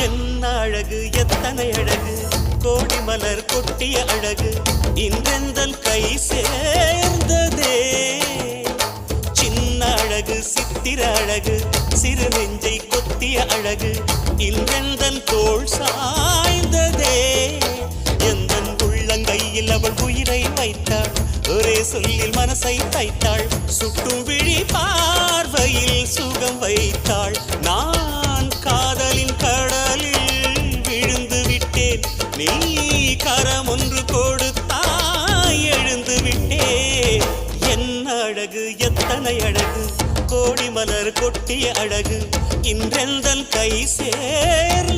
என்ன அழகு எத்தனை அழகு கோடி மலர் கொட்டிய அழகு இன்றெந்தன் கை சேர்ந்ததே சின்ன அழகு சித்திர அழகு சிறு நெஞ்சை கொத்திய அழகு இன்றெந்தன் தோள் சாய்ந்ததே எந்தன் உள்ளங்கையில் அவள் உயிரை வைத்தாள் ஒரே சொல்லில் மனசை தைத்தாள் சுட்டும் விழி பார்வையில் சுகம் வைத்தாள் நான் காதலின் கடலில் விழுந்து விட்டேன் நீ கரம் ஒன்று கொடுத்தாய் எழுந்து விட்டேன் என்ன அழகு எத்தனை அழகு கோடி மலர் கொட்டிய அழகு இன்றெந்தன் கை சேர்